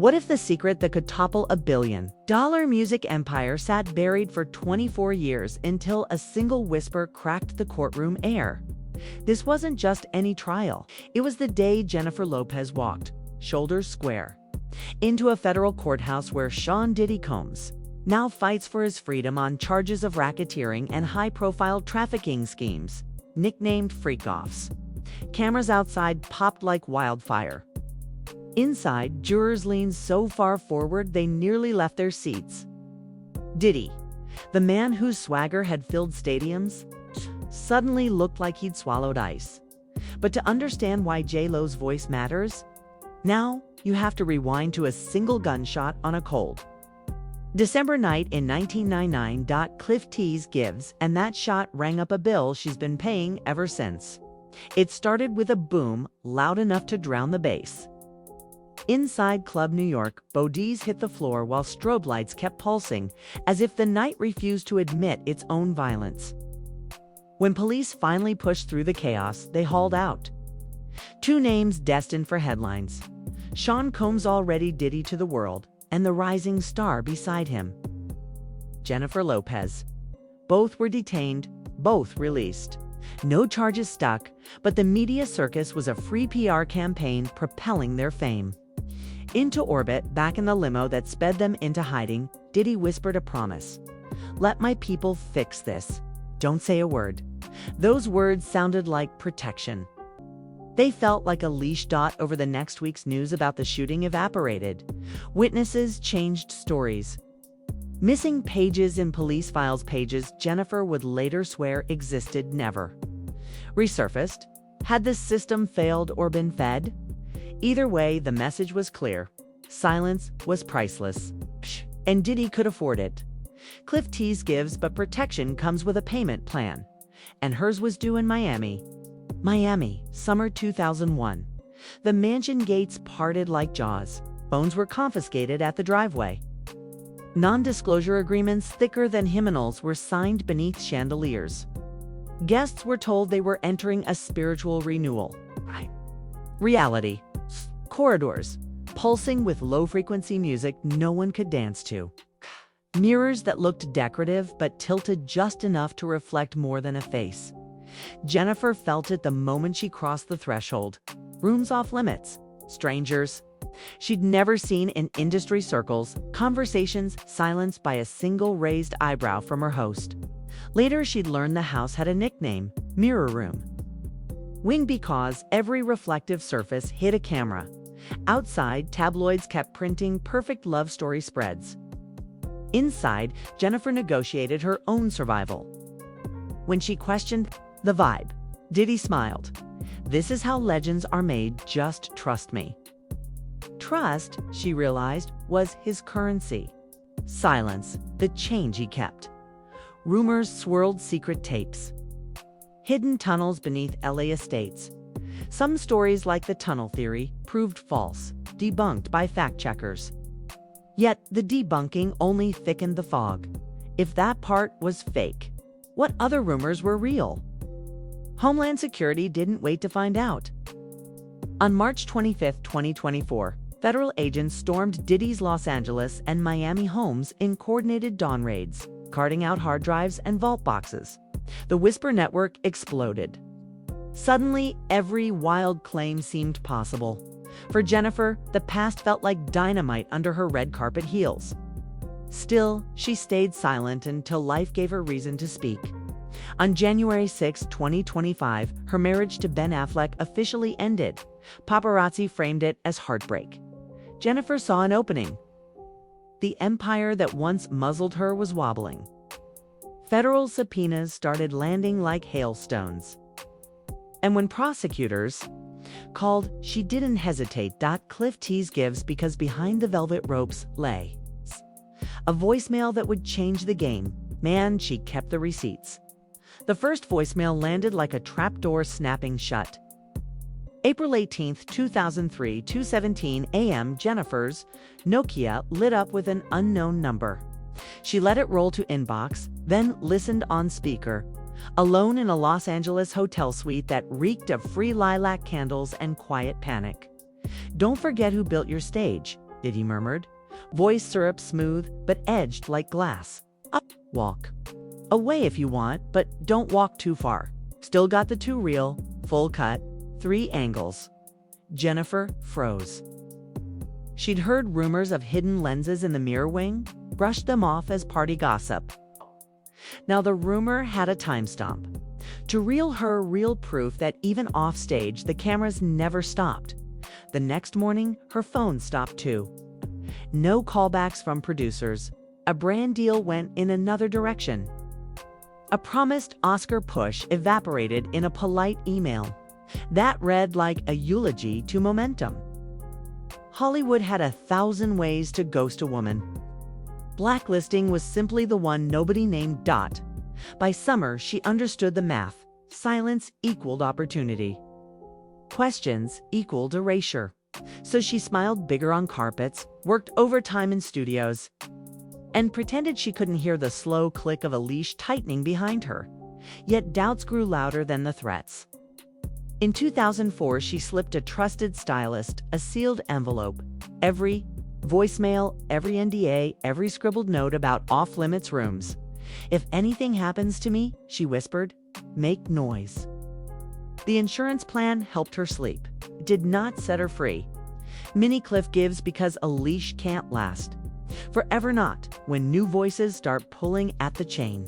What if the secret that could topple a billion-dollar music empire sat buried for 24 years until a single whisper cracked the courtroom air? This wasn't just any trial. It was the day Jennifer Lopez walked, shoulders square, into a federal courthouse where Diddy Combs now fights for his freedom on charges of racketeering and high-profile trafficking schemes, nicknamed freak-offs. Cameras outside popped like wildfire. Inside, jurors leaned so far forward they nearly left their seats. Diddy, the man whose swagger had filled stadiums, suddenly looked like he'd swallowed ice. But to understand why J-Lo's voice matters, now you have to rewind to a single gunshot on a cold December night in 1999. Cliff Tease gives, and that shot rang up a bill she's been paying ever since. It started with a boom loud enough to drown the bass. Inside Club New York, bodies hit the floor while strobe lights kept pulsing, as if the night refused to admit its own violence. When police finally pushed through the chaos, they hauled out two names destined for headlines: Sean Combs, already Diddy to the world, and the rising star beside him, Jennifer Lopez. Both were detained, both released. No charges stuck, but the media circus was a free PR campaign propelling their fame. Into orbit, back in the limo that sped them into hiding, Diddy whispered a promise. "Let my people fix this. Don't say a word." Those words sounded like protection. They felt like a leash. Over the next week's news about the shooting evaporated. Witnesses changed stories. Missing pages in police files, pages Jennifer would later swear existed, never resurfaced. Had the system failed or been fed? Either way, the message was clear. Silence was priceless. And Diddy could afford it. Cliff Tease gives, but protection comes with a payment plan. And hers was due in Miami. Miami, summer 2001. The mansion gates parted like jaws. Phones were confiscated at the driveway. Non-disclosure agreements thicker than hymnals were signed beneath chandeliers. Guests were told they were entering a spiritual renewal. Reality. Corridors, pulsing with low-frequency music no one could dance to. Mirrors that looked decorative but tilted just enough to reflect more than a face. Jennifer felt it the moment she crossed the threshold. Rooms off limits. Strangers she'd never seen in industry circles. Conversations silenced by a single raised eyebrow from her host. Later, she'd learned the house had a nickname: Mirror Room. Wing because every reflective surface hid a camera. Outside, tabloids kept printing perfect love story spreads. Inside, Jennifer negotiated her own survival. When she questioned the vibe, Diddy smiled. "This is how legends are made, just trust me." Trust, she realized, was his currency. Silence, the change he kept. Rumors swirled secret tapes. Hidden tunnels beneath LA estates. Some stories, like the tunnel theory, proved false, debunked by fact-checkers. Yet the debunking only thickened the fog. If that part was fake, what other rumors were real? Homeland Security didn't wait to find out. On March 25, 2024, federal agents stormed Diddy's Los Angeles and Miami homes in coordinated dawn raids, carting out hard drives and vault boxes. The Whisper network exploded. Suddenly, every wild claim seemed possible. For Jennifer, the past felt like dynamite under her red carpet heels. Still, she stayed silent until life gave her reason to speak. On January 6, 2025, her marriage to Ben Affleck officially ended. Paparazzi framed it as heartbreak. Jennifer saw an opening. The empire that once muzzled her was wobbling. Federal subpoenas started landing like hailstones. And when prosecutors called, she didn't hesitate. Cliff Tease gives, because behind the velvet ropes lay a voicemail that would change the game. Man, she kept the receipts. The first voicemail landed like a trapdoor snapping shut. April 18, 2003, 2:17 a.m. Jennifer's Nokia lit up with an unknown number. She let it roll to inbox, then listened on speaker. Alone in a Los Angeles hotel suite that reeked of free lilac candles and quiet panic. "Don't forget who built your stage. Diddy murmured, voice syrup smooth but edged like glass. Up, walk. Away if you want, but don't walk too far. Still got the 2 reel, full cut, 3 angles. Jennifer froze. She'd heard rumors of hidden lenses in the mirror wing, brushed them off as party gossip. Now the rumor had a timestamp. To reel her real proof that even offstage, the cameras never stopped. The next morning, her phone stopped too. No callbacks from producers. A brand deal went in another direction. A promised Oscar push evaporated in a polite email. That read like a eulogy to momentum. Hollywood had 1,000 ways to ghost a woman. Blacklisting was simply the one nobody named Dot. By summer, she understood the math. Silence equaled opportunity. Questions equaled erasure. So she smiled bigger on carpets, worked overtime in studios, and pretended she couldn't hear the slow click of a leash tightening behind her. Yet doubts grew louder than the threats. In 2004, she slipped a trusted stylist a sealed envelope. Every voicemail, every NDA, every scribbled note about off-limits rooms. If anything happens to me, she whispered, make noise. The insurance plan helped her sleep. It did not set her free. Minnie Cliff gives because a leash can't last. Forever not, when new voices start pulling at the chain.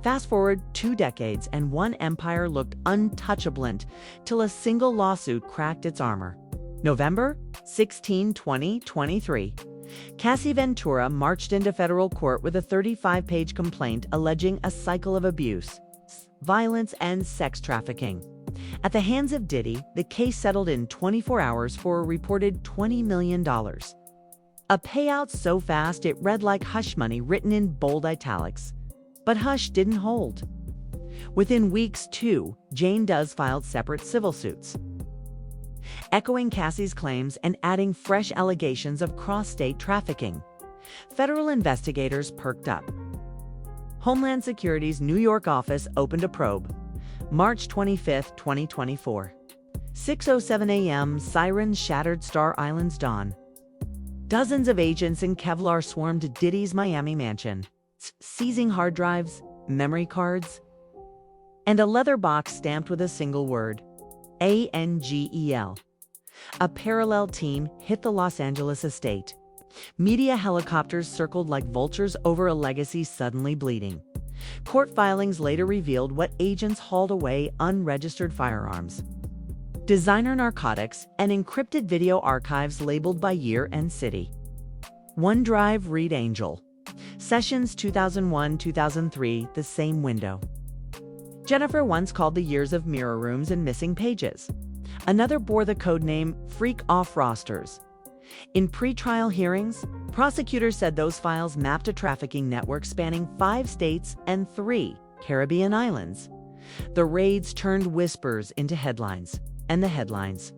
Fast forward 2 decades and one empire looked untouchable till a single lawsuit cracked its armor. November 16, 2023. Cassie Ventura marched into federal court with a 35-page complaint alleging a cycle of abuse, violence, and sex trafficking. At the hands of Diddy, the case settled in 24 hours for a reported $20 million. A payout so fast it read like hush money written in bold italics. But hush didn't hold. Within weeks, too, Jane Does filed separate civil suits, echoing Cassie's claims and adding fresh allegations of cross-state trafficking. Federal investigators perked up. Homeland Security's New York office opened a probe. March 25, 2024. 6:07 a.m., sirens shattered Star Island's dawn. Dozens of agents in Kevlar swarmed Diddy's Miami mansion, seizing hard drives, memory cards, and a leather box stamped with a single word, ANGEL. A parallel team hit the Los Angeles estate. Media helicopters circled like vultures over a legacy suddenly bleeding. Court filings later revealed what agents hauled away: unregistered firearms, designer narcotics, and encrypted video archives labeled by year and city. OneDrive read Angel. Sessions 2001-2003, the same window. Jennifer once called the years of mirror rooms and missing pages. Another bore the codename Freak Off Rosters. In pretrial hearings, prosecutors said those files mapped a trafficking network spanning 5 states and 3 Caribbean islands. The raids turned whispers into headlines, and the headlines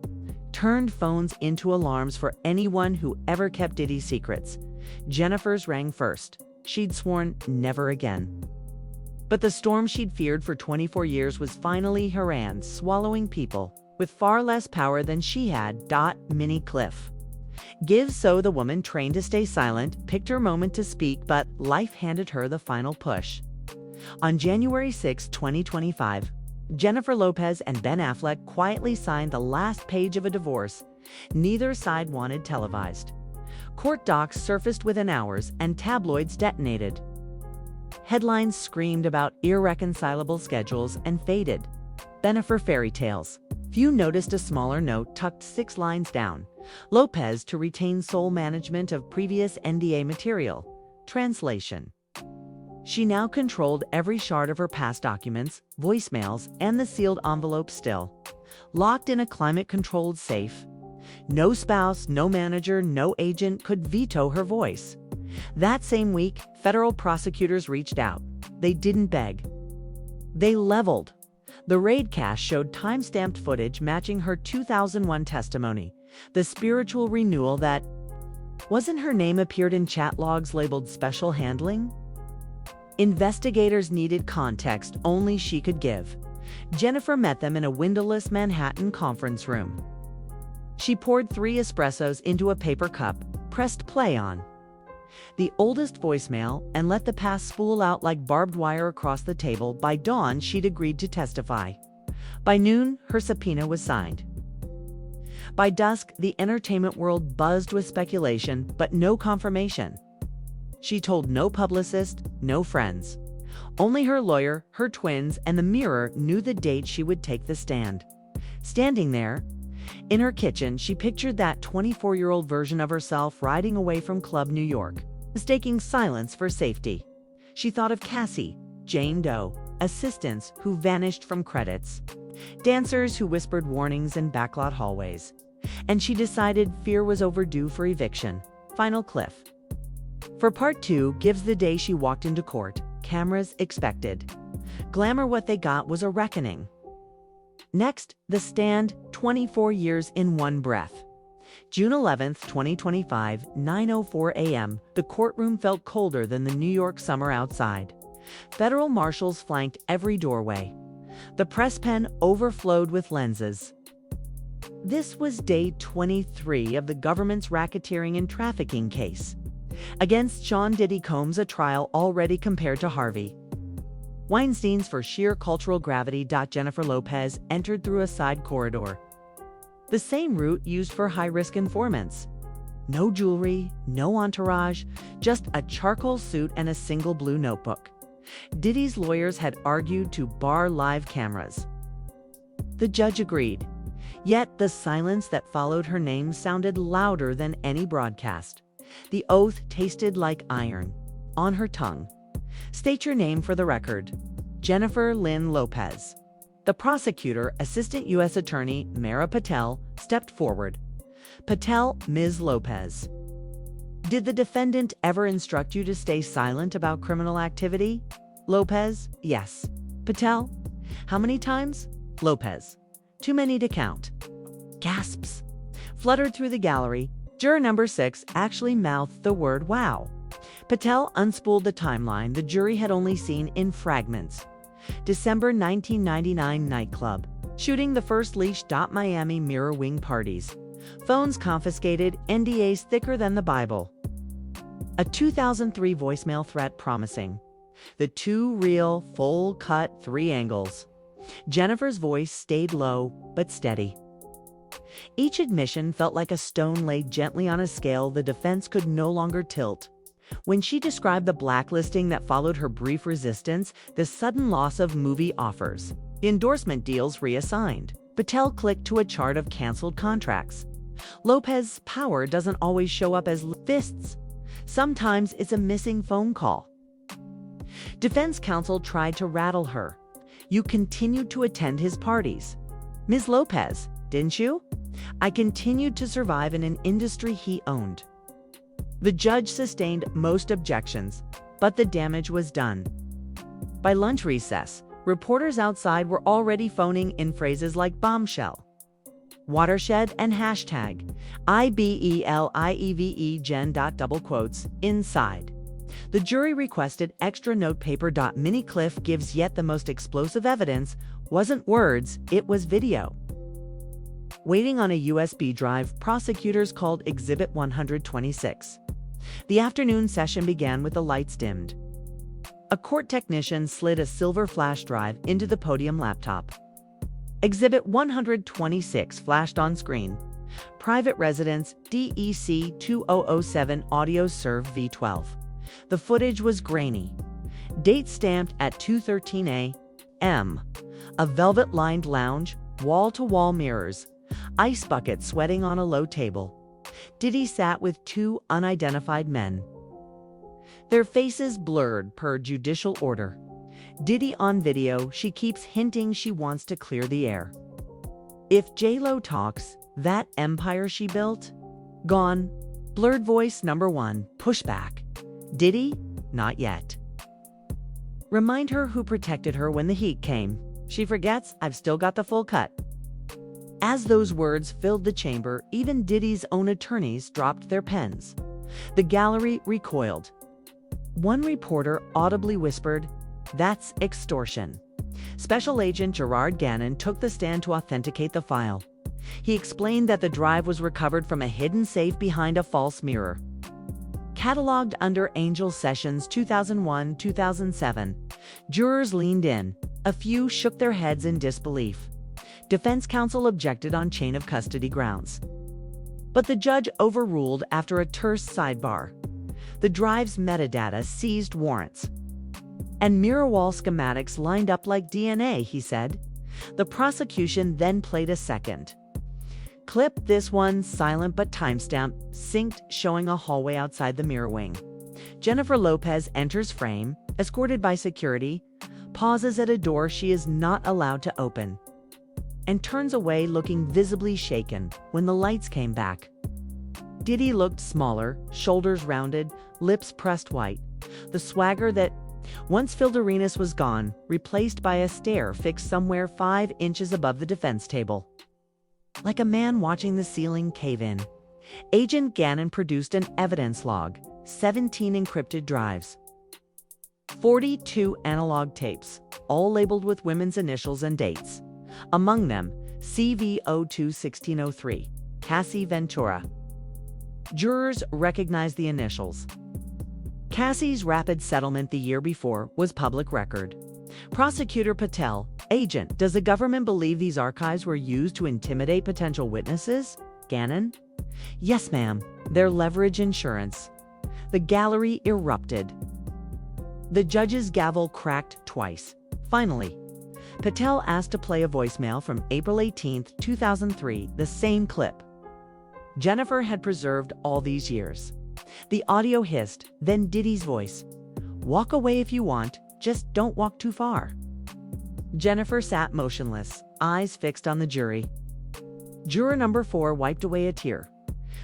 turned phones into alarms for anyone who ever kept Diddy's secrets. Jennifer's rang first. She'd sworn never again. But the storm she'd feared for 24 years was finally her hand, swallowing people with far less power than she had. Minnie Cliff. Give so the woman trained to stay silent, picked her moment to speak, but life handed her the final push. On January 6, 2025, Jennifer Lopez and Ben Affleck quietly signed the last page of a divorce neither side wanted televised. Court docs surfaced within hours and tabloids detonated. Headlines screamed about irreconcilable schedules and faded. Bennifer fairy tales. Few noticed a smaller note tucked 6 lines down. Lopez to retain sole management of previous NDA material. Translation. She now controlled every shard of her past documents, voicemails, and the sealed envelope still locked in a climate-controlled safe. No spouse, no manager, no agent could veto her voice. That same week, federal prosecutors reached out. They didn't beg. They leveled. The raid cache showed time-stamped footage matching her 2001 testimony, the spiritual renewal that wasn't her name appeared in chat logs labeled special handling. Investigators needed context only she could give. Jennifer met them in a windowless Manhattan conference room. She poured 3 espressos into a paper cup, pressed play on the oldest voicemail, and let the past spool out like barbed wire across the table. By dawn, she'd agreed to testify. By noon, her subpoena was signed. By dusk, the entertainment world buzzed with speculation, but no confirmation. She told no publicist, no friends. Only her lawyer, her twins, and the Mirror knew the date she would take the stand. Standing there, in her kitchen, she pictured that 24-year-old version of herself riding away from Club New York, mistaking silence for safety. She thought of Cassie, Jane Doe, assistants who vanished from credits, dancers who whispered warnings in backlot hallways. And she decided fear was overdue for eviction. Final cliff. For part 2 gives the day she walked into court. Cameras expected. Glamour, what they got was a reckoning. Next, the stand, 24 years in one breath. June 11, 2025, 9:04 a.m., the courtroom felt colder than the New York summer outside. Federal marshals flanked every doorway. The press pen overflowed with lenses. This was day 23 of the government's racketeering and trafficking case. Against Sean Diddy Combs, a trial already compared to Harvey Weinstein's for sheer cultural gravity. Jennifer Lopez entered through a side corridor. The same route used for high-risk informants. No jewelry, no entourage, just a charcoal suit and a single blue notebook. Diddy's lawyers had argued to bar live cameras. The judge agreed. Yet the silence that followed her name sounded louder than any broadcast. The oath tasted like iron on her tongue. State your name for the record. Jennifer Lynn Lopez. The prosecutor, Assistant U.S. Attorney Mara Patel, stepped forward. Patel, Ms. Lopez. Did the defendant ever instruct you to stay silent about criminal activity? Lopez, yes. Patel, how many times? Lopez, too many to count. Gasps fluttered through the gallery. Juror number 6 actually mouthed the word wow. Patel unspooled the timeline the jury had only seen in fragments. December 1999 nightclub. Shooting the first leash. Miami Mirror wing parties. Phones confiscated, NDAs thicker than the Bible. A 2003 voicemail threat promising. The 2 real, full-cut 3 angles. Jennifer's voice stayed low, but steady. Each admission felt like a stone laid gently on a scale the defense could no longer tilt. When she described the blacklisting that followed her brief resistance, the sudden loss of movie offers, the endorsement deals reassigned, Patel clicked to a chart of canceled contracts. Lopez's power doesn't always show up as fists. Sometimes it's a missing phone call. Defense counsel tried to rattle her. You continued to attend his parties. Ms. Lopez, didn't you? I continued to survive in an industry he owned. The judge sustained most objections, but the damage was done. By lunch recess, reporters outside were already phoning in phrases like bombshell, watershed, and hashtag IBELIEVE Jen. Double quotes, inside. The jury requested extra notepaper. Mini Cliff gives yet the most explosive evidence wasn't words, it was video. Waiting on a USB drive, prosecutors called Exhibit 126. The afternoon session began with the lights dimmed. A court technician slid a silver flash drive into the podium laptop. Exhibit 126 flashed on screen. Private Residence, DEC 2007 Audio Serve V12. The footage was grainy. Date stamped at 2:13 a.m. A velvet-lined lounge, wall-to-wall mirrors, ice bucket sweating on a low table. Diddy sat with 2 unidentified men. Their faces blurred per judicial order. Diddy on video, she keeps hinting she wants to clear the air. If J-Lo talks, that empire she built? Gone. Blurred voice number 1, pushback. Diddy? Not yet. Remind her who protected her when the heat came. She forgets, I've still got the full cut. As those words filled the chamber, even Diddy's own attorneys dropped their pens. The gallery recoiled. One reporter audibly whispered, "That's extortion." Special Agent Gerard Gannon took the stand to authenticate the file. He explained that the drive was recovered from a hidden safe behind a false mirror. Cataloged under Angel Sessions 2001-2007, jurors leaned in. A few shook their heads in disbelief. Defense counsel objected on chain of custody grounds. But the judge overruled after a terse sidebar. The drive's metadata seized warrants. And mirror wall schematics lined up like DNA, he said. The prosecution then played a second clip, this one silent but timestamped, synced, showing a hallway outside the mirror wing. Jennifer Lopez enters frame, escorted by security, pauses at a door she is not allowed to open, and turns away looking visibly shaken when the lights came back. Diddy looked smaller, shoulders rounded, lips pressed white. The swagger that once filled arenas was gone, replaced by a stare fixed somewhere 5 inches above the defense table. Like a man watching the ceiling cave in, Agent Gannon produced an evidence log, 17 encrypted drives, 42 analog tapes, all labeled with women's initials and dates. Among them, CV02-1603, Cassie Ventura. Jurors recognized the initials. Cassie's rapid settlement the year before was public record. Prosecutor Patel, Agent, does the government believe these archives were used to intimidate potential witnesses? Gannon. Yes, ma'am. Their leverage insurance. The gallery erupted. The judge's gavel cracked twice. Finally, Patel asked to play a voicemail from April 18, 2003, the same clip Jennifer had preserved all these years. The audio hissed, then Diddy's voice. Walk away if you want, just don't walk too far. Jennifer sat motionless, eyes fixed on the jury. Juror number 4 wiped away a tear.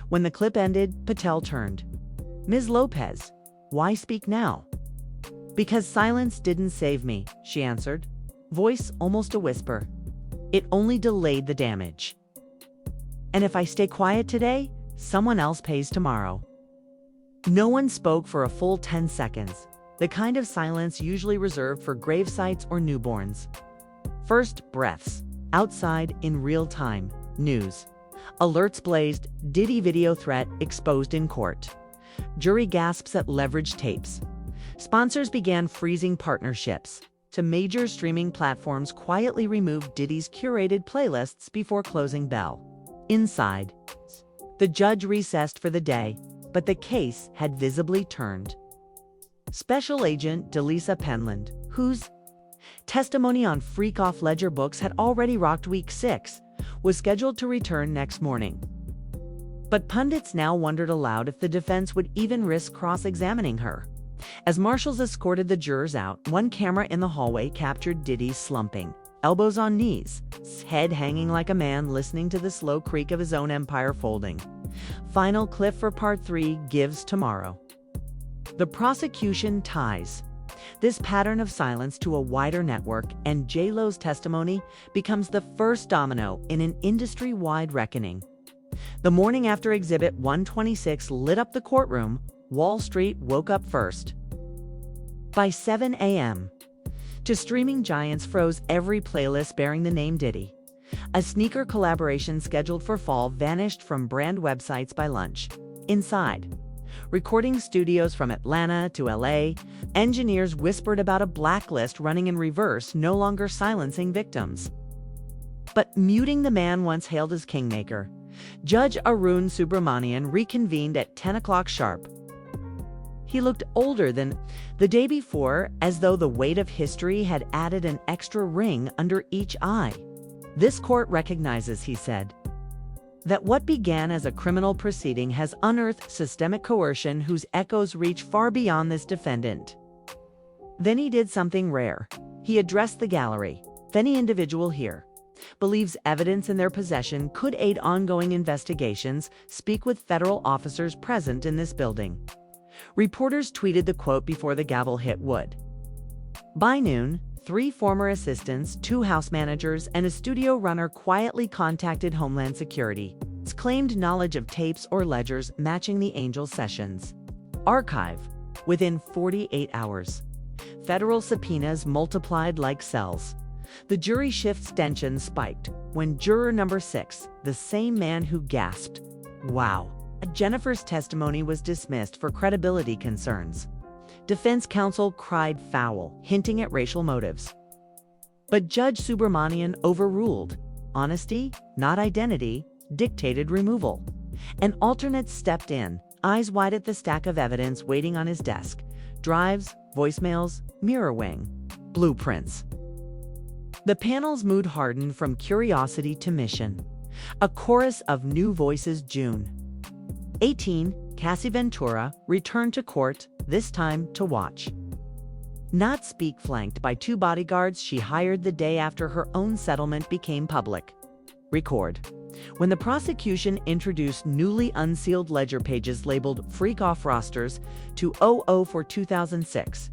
When the clip ended, Patel turned. Ms. Lopez, why speak now? Because silence didn't save me, she answered, voice almost a whisper. It only delayed the damage. And if I stay quiet today, someone else pays tomorrow. No one spoke for a full 10 seconds, the kind of silence usually reserved for gravesites or newborns. First, breaths. Outside, in real time, news. Alerts blazed, Diddy video threat exposed in court. Jury gasps at leveraged tapes. Sponsors began freezing partnerships. To major streaming platforms quietly removed Diddy's curated playlists before closing bell. Inside, the judge recessed for the day, but the case had visibly turned. Special Agent Delisa Penland, whose testimony on freak-off ledger books had already rocked Week 6, was scheduled to return next morning. But pundits now wondered aloud if the defense would even risk cross-examining her. As marshals escorted the jurors out, one camera in the hallway captured Diddy slumping, elbows on knees, head hanging like a man listening to the slow creak of his own empire folding. Final clip for Part 3 gives tomorrow. The prosecution ties this pattern of silence to a wider network, and J-Lo's testimony becomes the first domino in an industry-wide reckoning. The morning after Exhibit 126 lit up the courtroom, Wall Street woke up first. By 7 a.m., to streaming giants froze every playlist bearing the name Diddy. A sneaker collaboration scheduled for fall vanished from brand websites by lunch. Inside, recording studios from Atlanta to LA, engineers whispered about a blacklist running in reverse, no longer silencing victims, but muting the man once hailed as kingmaker. Judge Arun Subramanian reconvened at 10 o'clock sharp. He looked older than the day before, as though the weight of history had added an extra ring under each eye. This court recognizes, he said, that what began as a criminal proceeding has unearthed systemic coercion whose echoes reach far beyond this defendant. Then he did something rare. He addressed the gallery. If any individual here believes evidence in their possession could aid ongoing investigations, speak with federal officers present in this building. Reporters tweeted the quote before the gavel hit wood. By noon, 3 former assistants, 2 house managers, and a studio runner quietly contacted Homeland Security. It's claimed knowledge of tapes or ledgers matching the Angel Sessions archive within 48 hours. Federal subpoenas multiplied like cells. The jury shift's tension spiked when juror number 6, the same man who gasped, "Wow," Jennifer's testimony was dismissed for credibility concerns. Defense counsel cried foul, hinting at racial motives. But Judge Subramanian overruled. Honesty, not identity, dictated removal. An alternate stepped in, eyes wide at the stack of evidence waiting on his desk. Drives, voicemails, mirror wing, blueprints. The panel's mood hardened from curiosity to mission. A chorus of new voices. June 18, Cassie Ventura returned to court, this time to watch. Not speak, flanked by 2 bodyguards she hired the day after her own settlement became public. Record. When the prosecution introduced newly unsealed ledger pages labeled "Freak Off Rosters" to 00 for 2006,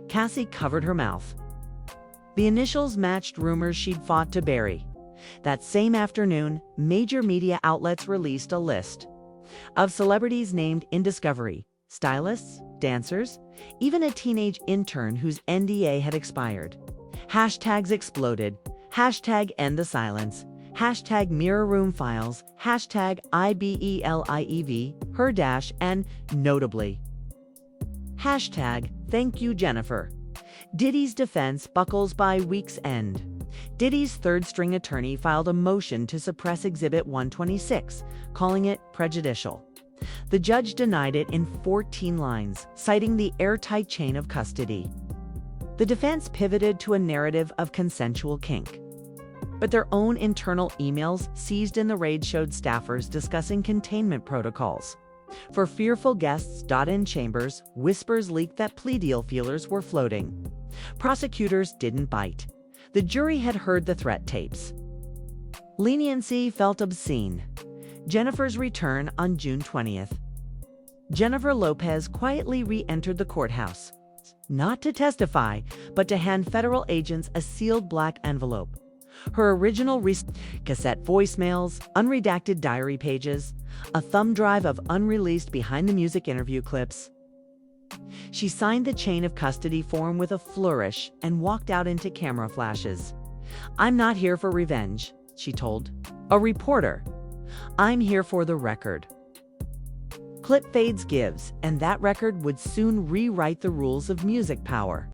Cassie covered her mouth. The initials matched rumors she'd fought to bury. That same afternoon, major media outlets released a list of celebrities named in discovery: stylists, dancers, even a teenage intern whose NDA had expired. Hashtags exploded. Hashtag end the silence. Hashtag mirror room files. Hashtag IBELIEV, her dash, and, notably, hashtag thank you Jennifer. Diddy's defense buckles by week's end. Diddy's third-string attorney filed a motion to suppress Exhibit 126, calling it prejudicial. The judge denied it in 14 lines, citing the airtight chain of custody. The defense pivoted to a narrative of consensual kink. But their own internal emails seized in the raid showed staffers discussing containment protocols. For fearful guests. In chambers, whispers leaked that plea deal feelers were floating. Prosecutors didn't bite. The jury had heard the threat tapes. Leniency felt obscene. Jennifer's return on June 20th. Jennifer Lopez quietly re-entered the courthouse, not to testify, but to hand federal agents a sealed black envelope. Her original cassette voicemails, unredacted diary pages, a thumb drive of unreleased behind-the-music interview clips. She signed the chain of custody form with a flourish and walked out into camera flashes. "I'm not here for revenge," she told a reporter. "I'm here for the record." Clip fades gives, and that record would soon rewrite the rules of music power.